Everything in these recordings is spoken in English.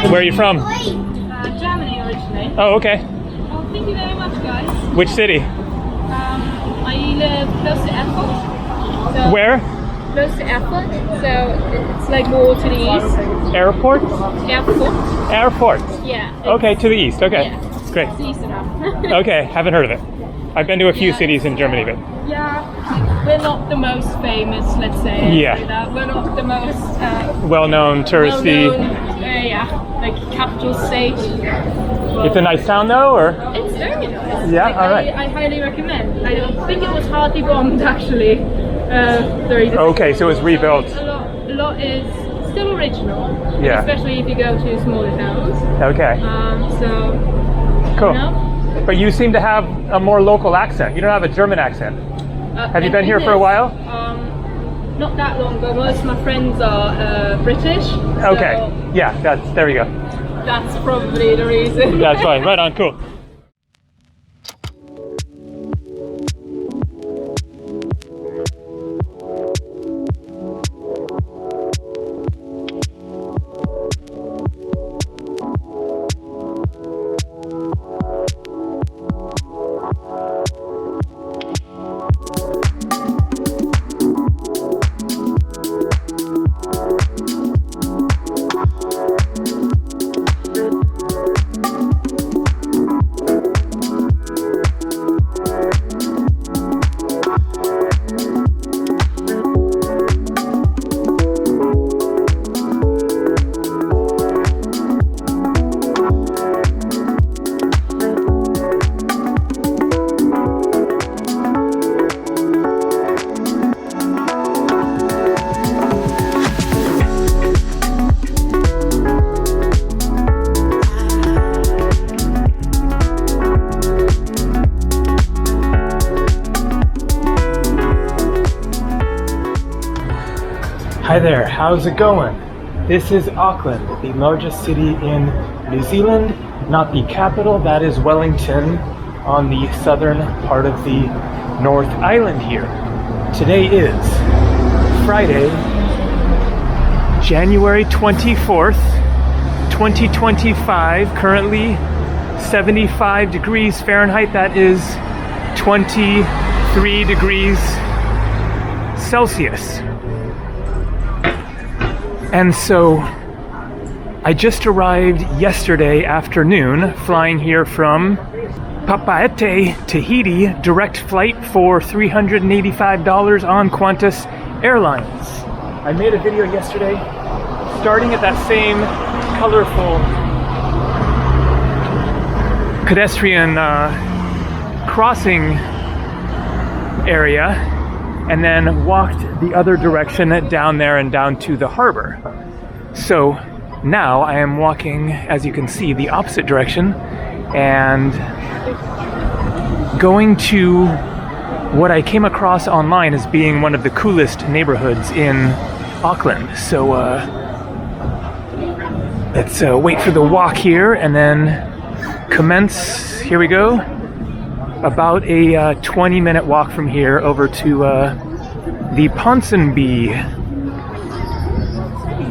Where are you from? Germany originally. Oh, okay. Oh, thank you very much, guys. Which city? I live close to Erfurt. So Where? Close to Erfurt, so it's like more to the east. Airport? Erfurt. Airport. Yeah. Okay, to the east. Okay, Yeah. great. It's east enough. Okay, haven't heard of it. I've been to a few cities in Germany, but Yeah, we're not the most famous, let's say. Yeah. We're not the most well-known touristy. like capital state. It's a nice town, though, or? It's very nice. Yeah, all right. I highly recommend. I don't think it was hardly bombed actually. Okay, so it was rebuilt. A lot is still original. Yeah. Especially if you go to smaller towns. Okay. So. Cool. You know, But you seem to have a more local accent. You don't have a German accent. Have you been here for a while? Not that long ago. Most of my friends are British. Okay. So Yeah, there you go. that's probably the reason. That's fine. Right on. Cool. Hi there, how's it going? This is Auckland, the largest city in New Zealand, not the capital, that is Wellington, on the southern part of the North Island here. Today is Friday, January 24th, 2025, currently 75 degrees Fahrenheit, that is 23 degrees Celsius. And so I just arrived yesterday afternoon, flying here from Papeete, Tahiti, direct flight for $385 on Qantas Airlines. I made a video yesterday starting at that same colorful pedestrian crossing area, and then walked the other direction down there and down to the harbor. So now I am walking, as you can see, the opposite direction and going to what I came across online as being one of the coolest neighborhoods in Auckland. So let's wait for the walk here and then commence. Here we go. About a 20-minute walk from here over to the Ponsonby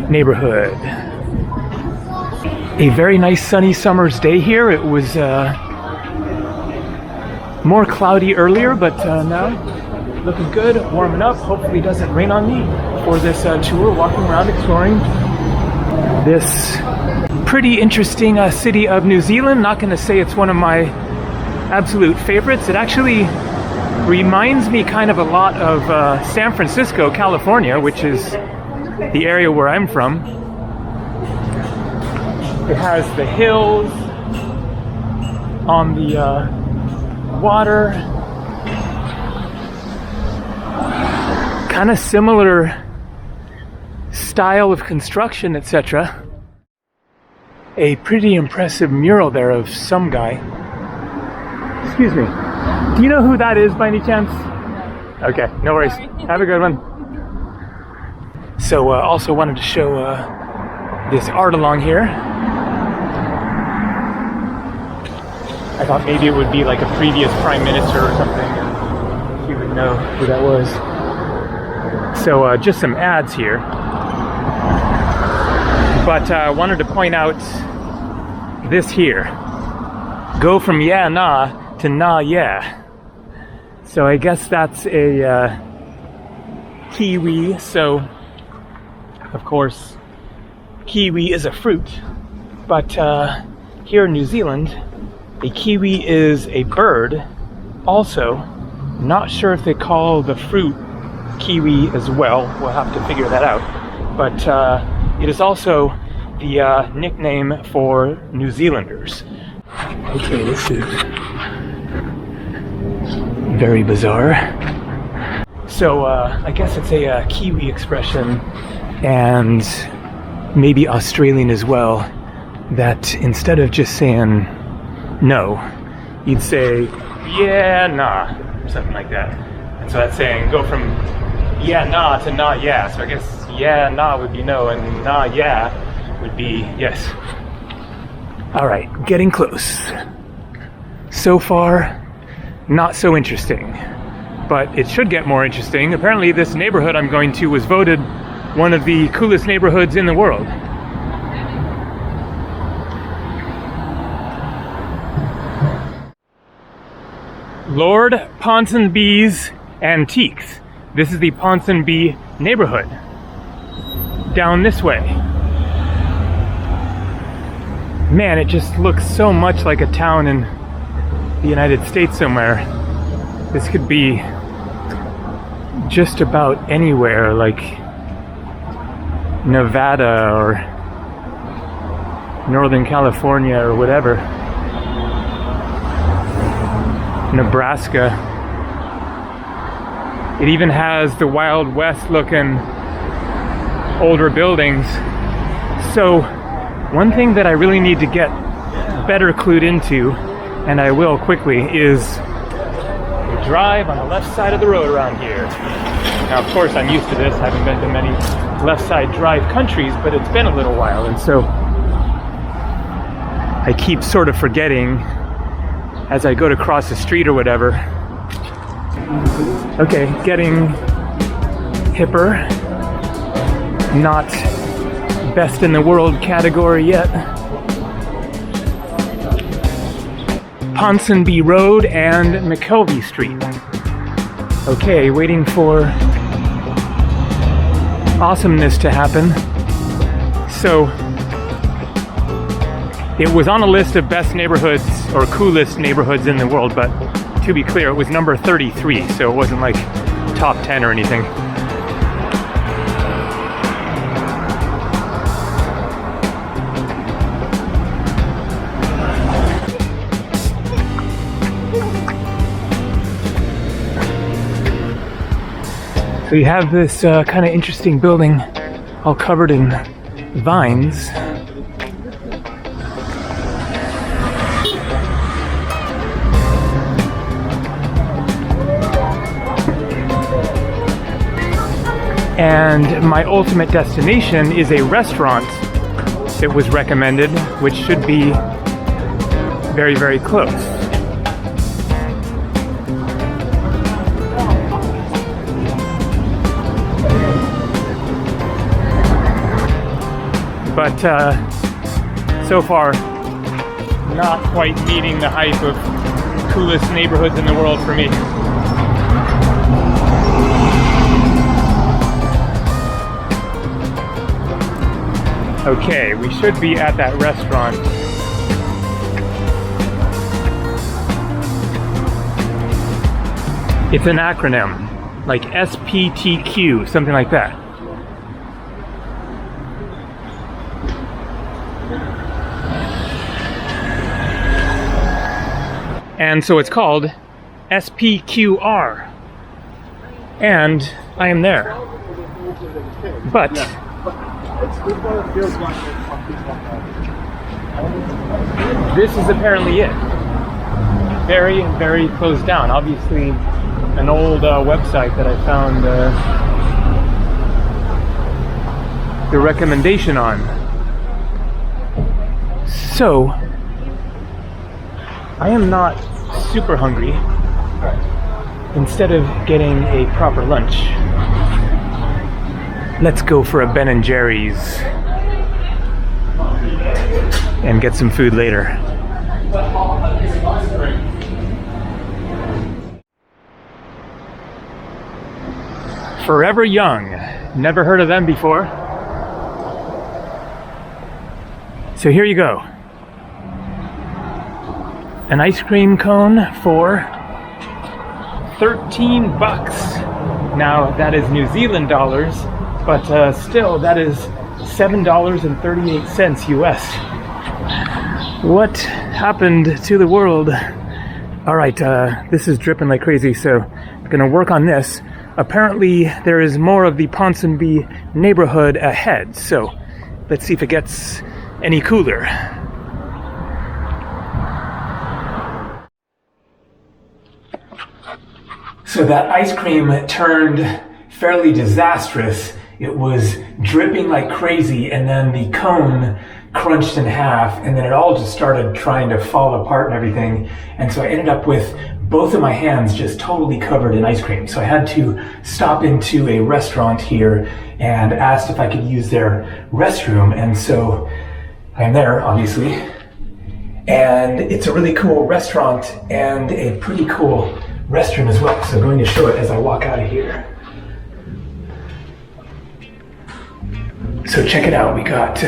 neighborhood. A very nice sunny summer's day here. It was more cloudy earlier, but now looking good, warming up. Hopefully it doesn't rain on me for this tour, walking around exploring this pretty interesting city of New Zealand. Not going to say it's one of my absolute favorites. It actually reminds me kind of a lot of San Francisco, California, which is the area where I'm from. It has the hills on the water. Kind of similar style of construction, etc. A pretty impressive mural there of some guy. Excuse me. Do you know who that is by any chance? Okay, no worries. Have a good one. So also wanted to show this art along here. I thought maybe it would be like a previous prime minister or something, and you would know who that was. So just some ads here. but I wanted to point out this here. Go from yeah, nah to nah, yeah. So I guess that's a kiwi. So, of course, kiwi is a fruit. But here in New Zealand, a kiwi is a bird. Also, not sure if they call the fruit kiwi as well. We'll have to figure that out. But it is also the nickname for New Zealanders. Okay, this is very bizarre. So I guess it's a Kiwi expression, and maybe Australian as well, that instead of just saying no, you'd say yeah, nah, or something like that. And so that's saying go from yeah, nah to nah, yeah. So I guess yeah, nah would be no, and nah, yeah would be yes. All right, getting close. So far, not so interesting, but it should get more interesting. Apparently this neighborhood I'm going to was voted one of the coolest neighborhoods in the world. Lord Ponsonby's Antiques. This is the Ponsonby neighborhood. Down this way. Man, it just looks so much like a town in the United States somewhere. This could be just about anywhere, like Nevada or Northern California or whatever. Nebraska. It even has the Wild West looking older buildings. So one thing that I really need to get better clued into, and I will quickly, is the drive on the left side of the road around here. Now, of course, I'm used to this. I haven't been to many left side drive countries, but it's been a little while, and so I keep sort of forgetting as I go to cross the street or whatever. Okay, getting hipper. Not best in the world category yet. Ponsonby Road and McKelvey Street. Okay, waiting for awesomeness to happen. So, it was on a list of best neighborhoods or coolest neighborhoods in the world, but to be clear, it was number 33, so it wasn't like top 10 or anything. So you have this kind of interesting building all covered in vines. And my ultimate destination is a restaurant that was recommended, which should be very, very close. But so far, not quite meeting the hype of coolest neighborhoods in the world for me. Okay, we should be at that restaurant. It's an acronym, like SPTQ, something like that. And so it's called SPQR. And I am there. But this is apparently it. Very, very closed down. Obviously, an old website that I found the recommendation on. So, I am not super hungry. Instead of getting a proper lunch, let's go for a Ben & Jerry's. and get some food later. Forever Young. Never heard of them before. So here you go. An ice cream cone for 13 bucks. Now that is New Zealand dollars, but still that is $7.38 US. What happened to the world? All right, this is dripping like crazy, so I'm gonna work on this. Apparently there is more of the Ponsonby neighborhood ahead, so let's see if it gets any cooler. So that ice cream turned fairly disastrous. It was dripping like crazy, and then the cone crunched in half, and then it all just started trying to fall apart and everything. And so I ended up with both of my hands just totally covered in ice cream. So I had to stop into a restaurant here and asked if I could use their restroom. And so I'm there, obviously. And it's a really cool restaurant and a pretty cool restroom as well. So I'm going to show it as I walk out of here. So check it out. We got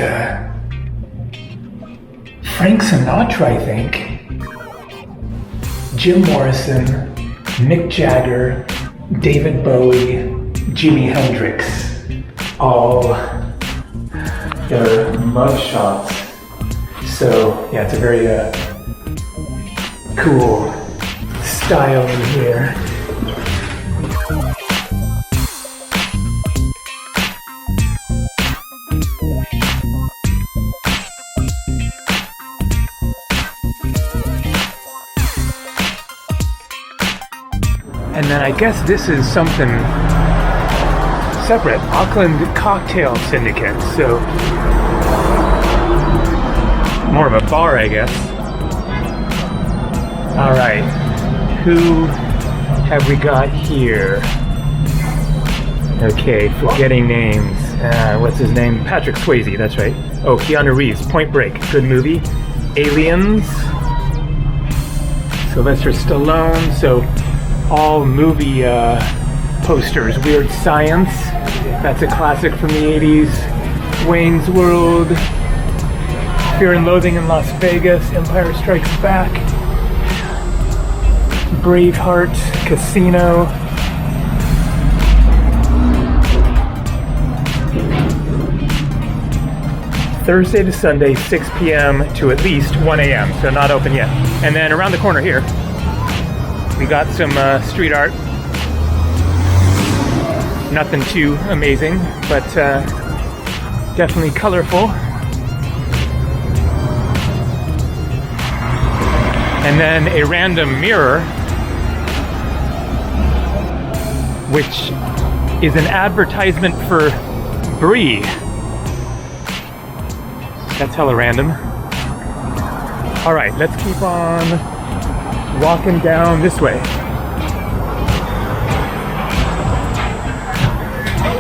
Frank Sinatra, I think, Jim Morrison, Mick Jagger, David Bowie, Jimi Hendrix, all their mug shots. So yeah, it's a very cool style in here. And then I guess this is something separate. Auckland Cocktail Syndicate. So more of a bar, I guess. All right. Who have we got here? Okay, forgetting names. What's his name? Patrick Swayze, that's right. Oh, Keanu Reeves, Point Break, good movie. Aliens. Sylvester Stallone. So all movie posters. Weird Science, that's a classic from the 80s. Wayne's World, Fear and Loathing in Las Vegas, Empire Strikes Back, Braveheart, Casino. Thursday to Sunday, 6 p.m. to at least 1 a.m., so not open yet. And then around the corner here, we got some street art. Nothing too amazing, but definitely colorful. And then a random mirror, which is an advertisement for Brie. That's hella random. All right, let's keep on walking down this way.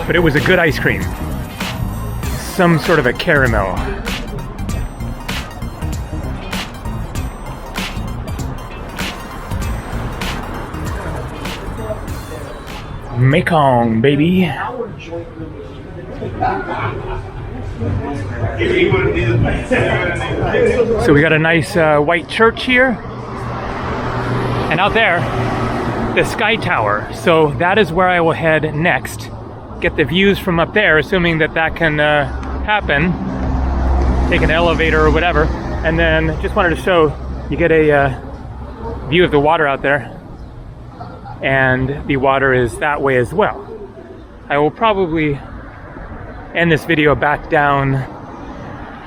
But it was a good ice cream. Some sort of a caramel. Mekong, baby. So we got a nice white church here. And out there, the Sky Tower. So that is where I will head next. Get the views from up there, assuming that that can happen. Take an elevator or whatever. And then just wanted to show, you get a view of the water out there. And the water is that way as well. I will probably end this video back down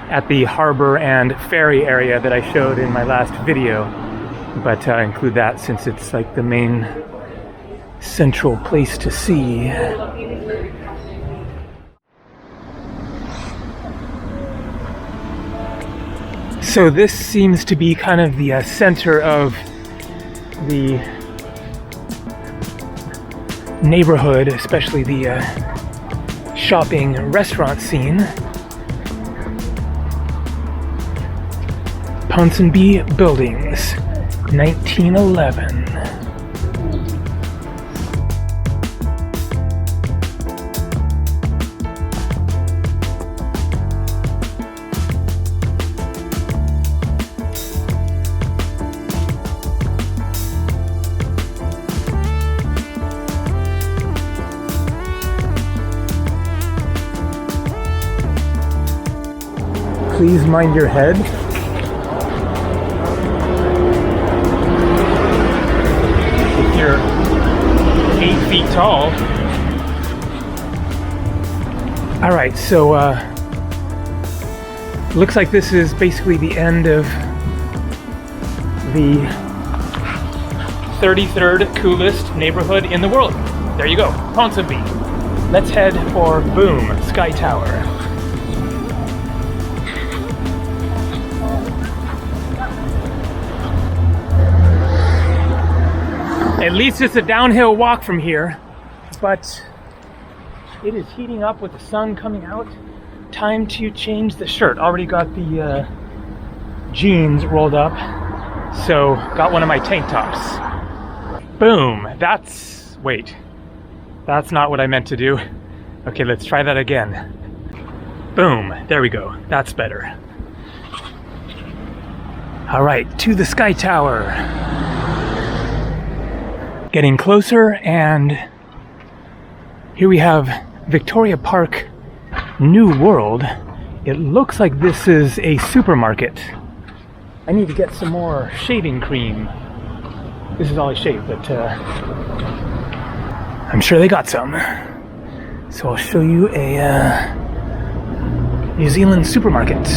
at the harbor and ferry area that I showed in my last video. But include that since it's like the main central place to see. So this seems to be kind of the center of the neighborhood, especially the shopping restaurant scene. Ponsonby Buildings, 1911. Please mind your head. If you're 8 feet tall. All right, so looks like this is basically the end of the 33rd coolest neighborhood in the world. There you go, Ponsonby. Let's head for Boom, Sky Tower. At least it's a downhill walk from here, but it is heating up with the sun coming out. Time to change the shirt. Already got the jeans rolled up, so got one of my tank tops. Boom, wait, that's not what I meant to do. Okay, let's try that again. Boom, there we go, that's better. All right, to the Sky Tower. Getting closer, and here we have Victoria Park New World. It looks like this is a supermarket. I need to get some more shaving cream. This is all I shave, but I'm sure they got some. So I'll show you a New Zealand supermarket.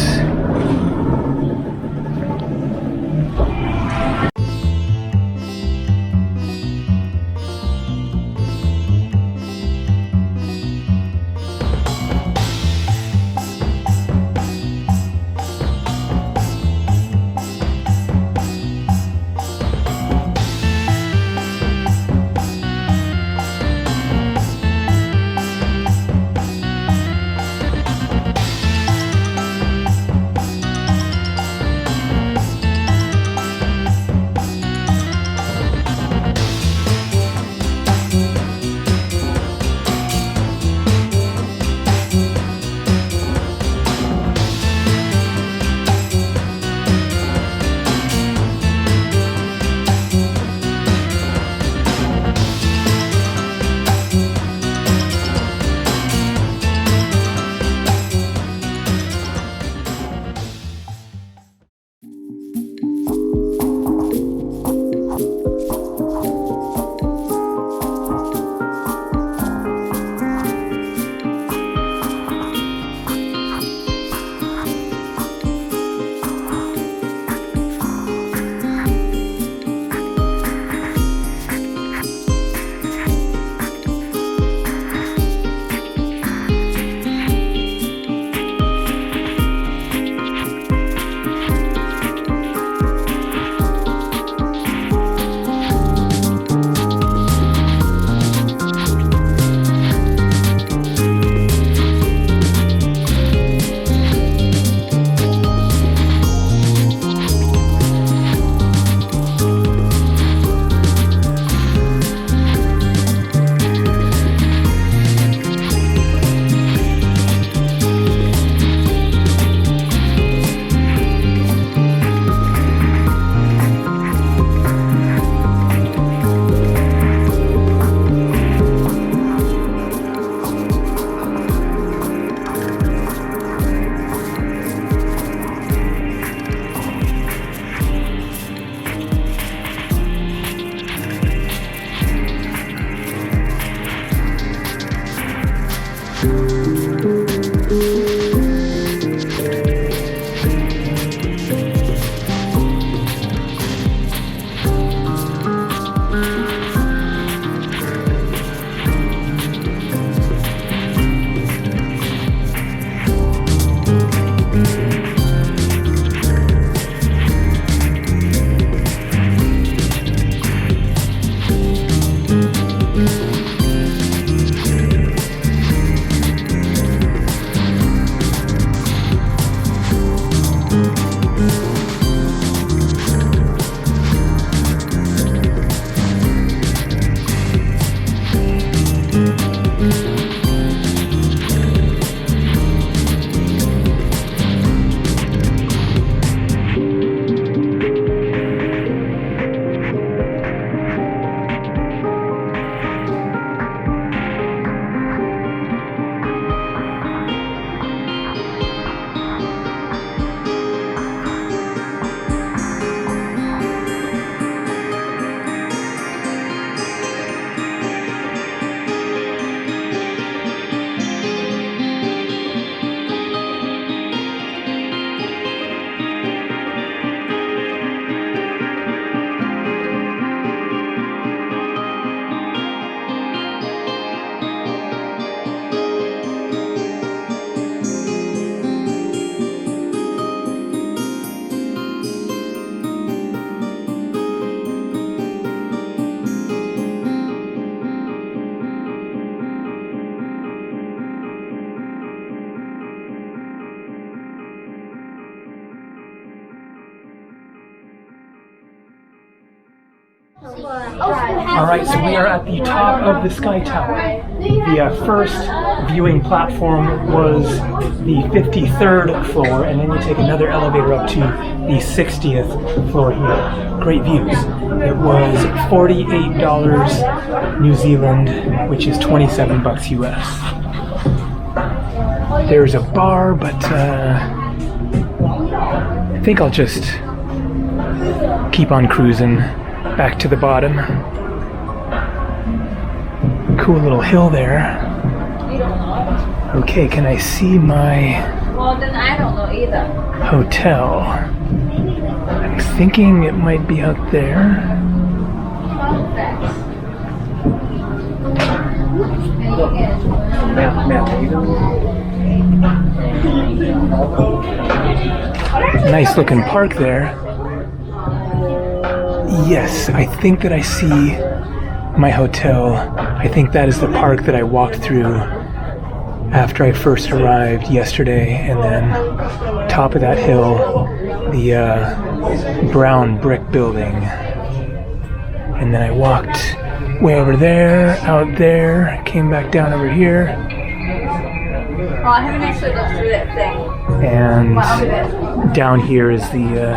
Alright, so we are at the top of the Sky Tower. The first viewing platform was the 53rd floor, and then you take another elevator up to the 60th floor here. Great views. It was $48 New Zealand, which is 27 bucks US. There's a bar, but I think I'll just keep on cruising back to the bottom. Cool little hill there. Okay, can I see my hotel? I'm thinking it might be out there. Nice looking park there. Yes, I think that I see my hotel. I think that is the park that I walked through after I first arrived yesterday, and then top of that hill, the brown brick building. And then I walked way over there, out there, came back down over here. Oh, I haven't actually looked through that thing. And down here is the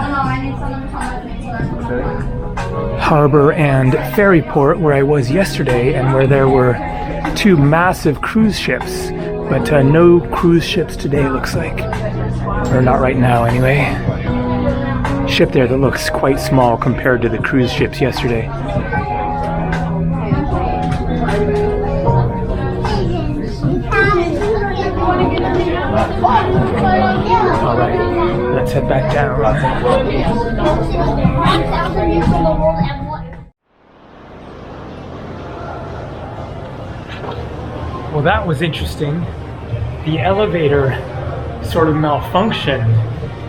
harbor and ferry port where I was yesterday, and where there were two massive cruise ships, but no cruise ships today, looks like. Or not right now anyway. Ship there that looks quite small compared to the cruise ships yesterday. Alright, let's head back down. Well, that was interesting. The elevator sort of malfunctioned.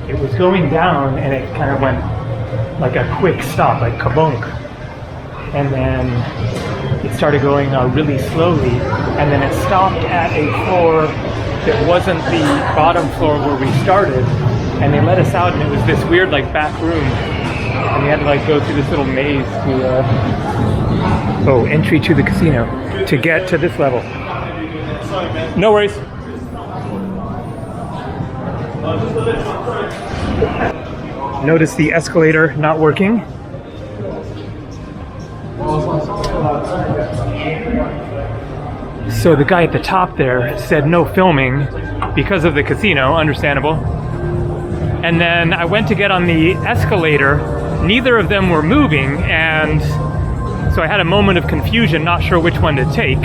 It was going down and it kind of went like a quick stop, like kabunk. And then it started going really slowly, and then it stopped at a floor that wasn't the bottom floor where we started, and they let us out, and it was this weird like back room, and we had to like go through this little maze to entry to the casino to get to this level. No worries. Notice the escalator not working. So the guy at the top there said no filming because of the casino, understandable. And then I went to get on the escalator, neither of them were moving, and so I had a moment of confusion, not sure which one to take.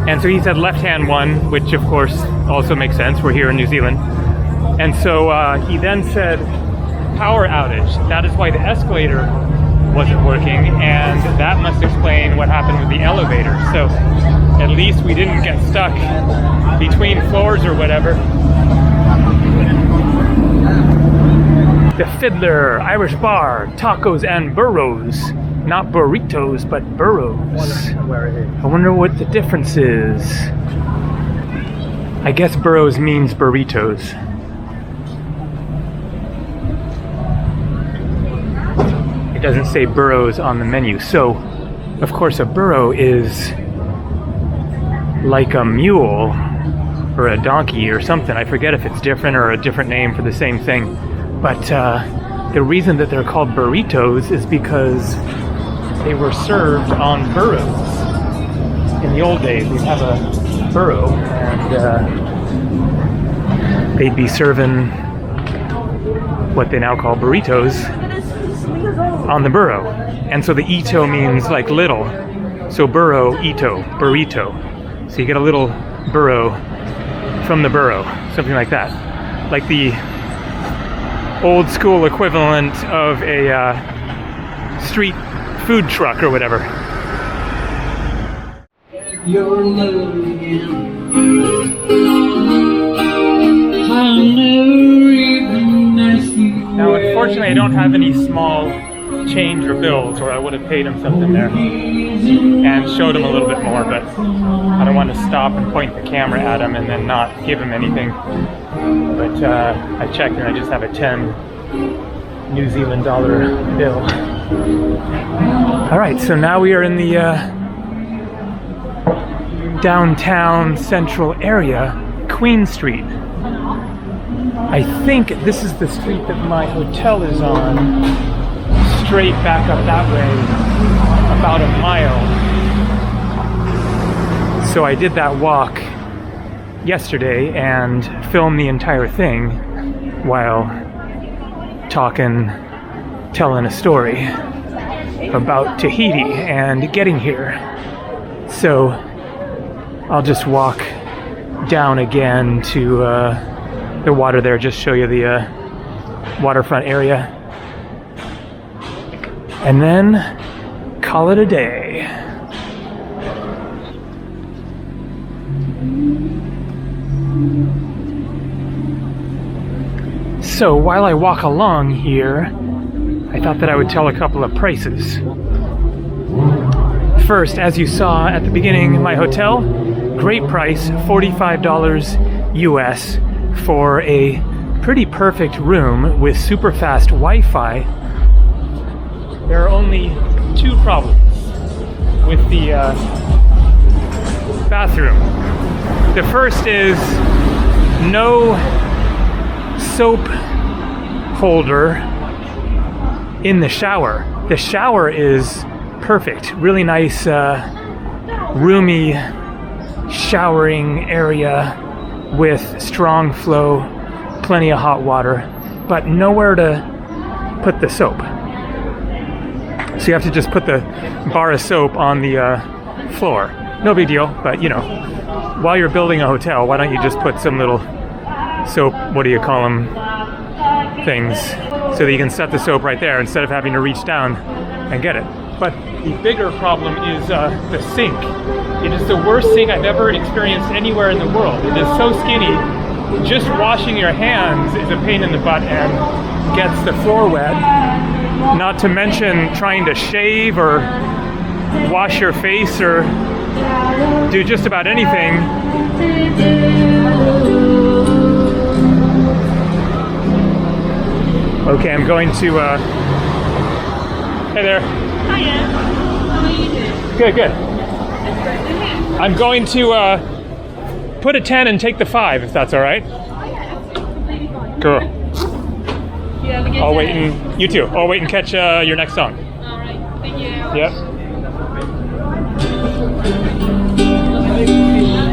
And so he said left-hand one, which of course also makes sense, we're here in New Zealand. And so he then said power outage. That is why the escalator wasn't working, and that must explain what happened with the elevator. So at least we didn't get stuck between floors or whatever. The Fiddler, Irish bar, tacos and burros. Not burritos, but burros. I wonder what the difference is. I guess burros means burritos. It doesn't say burros on the menu. So, of course, a burro is like a mule or a donkey or something. I forget if it's different or a different name for the same thing. But the reason that they're called burritos is because they were served on burros. In the old days, we'd have a burro, and they'd be serving what they now call burritos on the burro. And so the ito means like little. So burro, ito, burrito. So you get a little burro from the burro, something like that. Like the old school equivalent of a street food truck or whatever. Now, unfortunately, I don't have any small change or bills, or I would have paid him something there and showed him a little bit more, but I don't want to stop and point the camera at him and then not give him anything. But I checked and I just have a 10 New Zealand dollar bill. All right, so now we are in the downtown central area, Queen Street. I think this is the street that my hotel is on. Straight back up that way, about a mile. So I did that walk yesterday and filmed the entire thing while telling a story about Tahiti and getting here. So I'll just walk down again to the water there, just show you the waterfront area, and then call it a day. So while I walk along here, I thought that I would tell a couple of prices. First, as you saw at the beginning, my hotel, great price, $45 US for a pretty perfect room with super fast Wi-Fi. There are only two problems with the bathroom. The first is no soap holder in the shower. The shower is perfect, really nice, roomy showering area with strong flow, plenty of hot water, but nowhere to put the soap. So you have to just put the bar of soap on the floor. No big deal, but you know, while you're building a hotel, why don't you just put some little soap, what do you call them, things, so that you can set the soap right there instead of having to reach down and get it. But the bigger problem is the sink. It is the worst sink I've ever experienced anywhere in the world. It is so skinny, just washing your hands is a pain in the butt and gets the floor wet. Not to mention trying to shave or wash your face or do just about anything. Okay, I'm going to, hey there. Hiya. How are you doing? Good, good. I'm going to put a 10 and take the 5, if that's all right. Oh yeah, that's completely fine. Cool. You have a good I'll day. wait and, you too. I'll wait and catch your next song. Alright, thank you. Yep.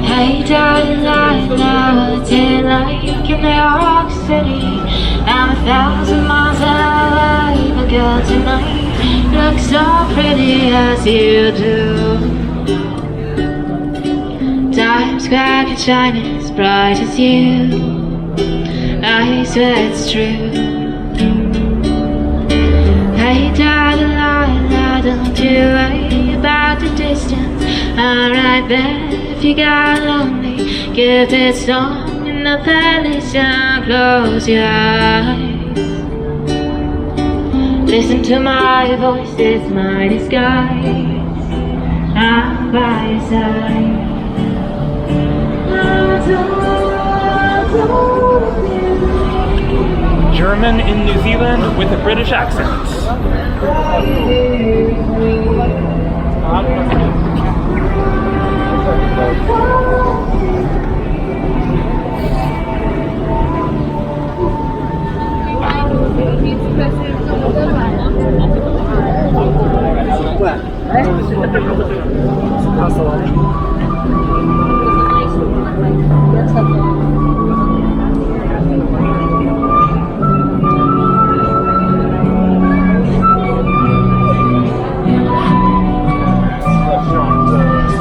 Hey darling, life now, a day like in New York City. I'm 1,000 miles away, but girl tonight look so pretty as you do. Times Square can shine as bright as you. I swear it's true. Hey darling, lie, don't you worry about the distance. I'm right there if you got lonely. Give it song in the playlist and close your eyes. Listen to my voice, it's my disguise. I'm by your side. German in New Zealand with a British accent.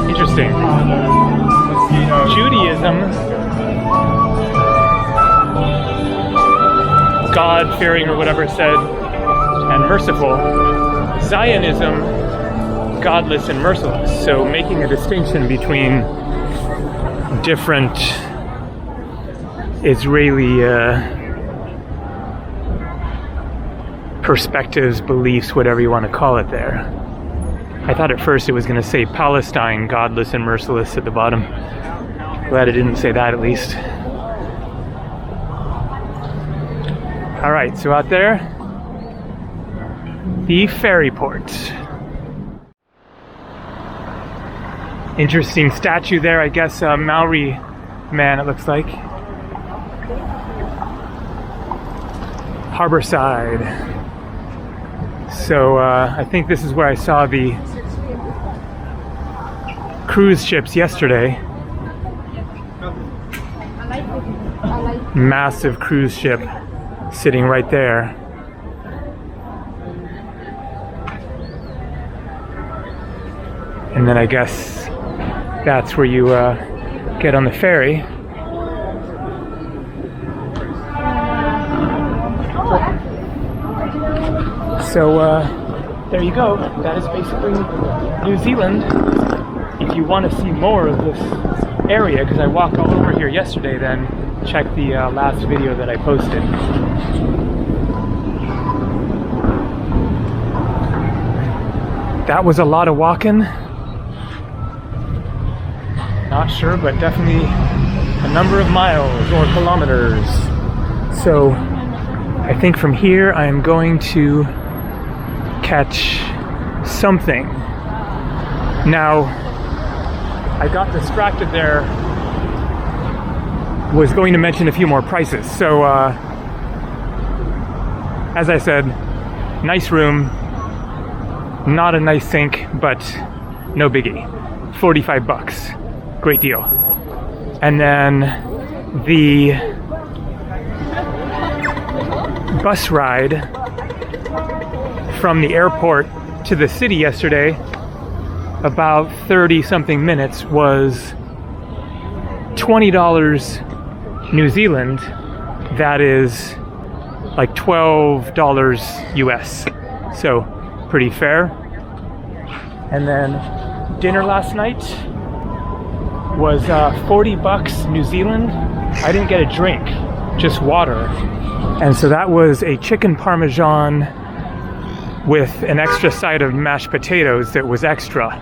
Interesting. Judaism, God-fearing or whatever it said, and merciful. Zionism, godless and merciless. So making a distinction between different Israeli perspectives, beliefs, whatever you want to call it there. I thought at first it was going to say Palestine, godless and merciless at the bottom. Glad it didn't say that at least. All right, so out there, the ferry port. Interesting statue there, I guess a Maori man, it looks like. Harborside. So I think this is where I saw the cruise ships yesterday. Massive cruise ship sitting right there. And then I guess that's where you get on the ferry. So there you go. That is basically New Zealand. If you want to see more of this area, because I walked all over here yesterday, then check the last video that I posted. That was a lot of walking. Not sure, but definitely a number of miles or kilometers. So I think from here I am going to catch something. Now, I got distracted there. Was going to mention a few more prices. So as I said, nice room, not a nice sink, but no biggie. 45 bucks. Great deal. And then the bus ride from the airport to the city yesterday, about 30 something minutes, was $20 New Zealand. That is like $12 US. So pretty fair. And then dinner last night was 40 bucks New Zealand. I didn't get a drink, just water. And so that was a chicken parmesan with an extra side of mashed potatoes that was extra.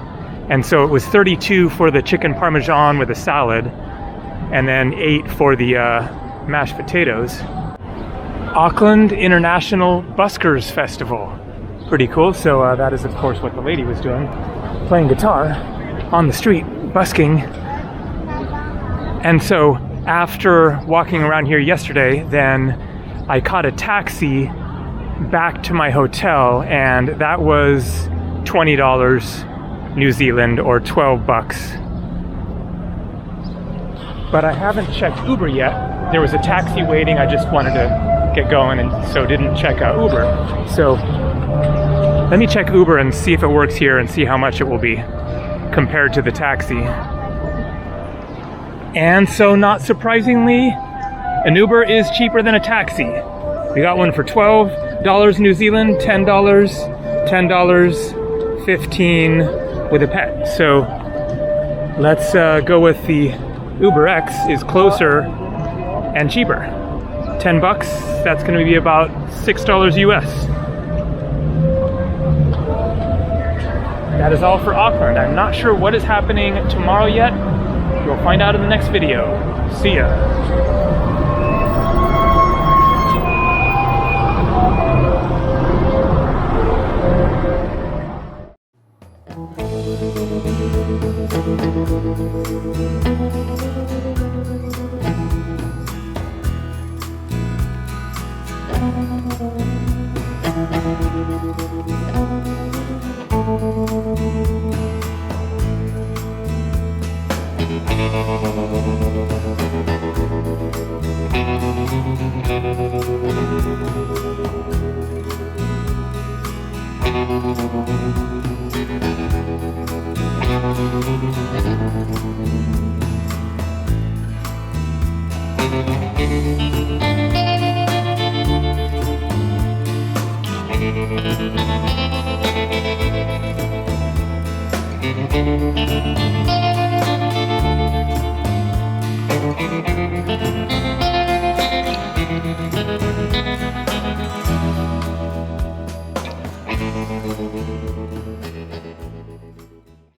And so it was 32 for the chicken parmesan with a salad, and then 8 for the mashed potatoes. Auckland International Buskers Festival. Pretty cool. So that is of course what the lady was doing, playing guitar on the street, busking. And so after walking around here yesterday, then I caught a taxi back to my hotel, and that was $20 New Zealand, or 12 bucks. But I haven't checked Uber yet. There was a taxi waiting. I just wanted to get going, and so didn't check out Uber. So let me check Uber and see if it works here and see how much it will be compared to the taxi. And so, not surprisingly, an Uber is cheaper than a taxi. We got one for $12 New Zealand, $10, $15 with a pet. So let's go with the Uber X, is closer and cheaper. 10 bucks, that's going to be about $6 US. That is all for Auckland. I'm not sure what is happening tomorrow yet. You'll find out in the next video. See ya.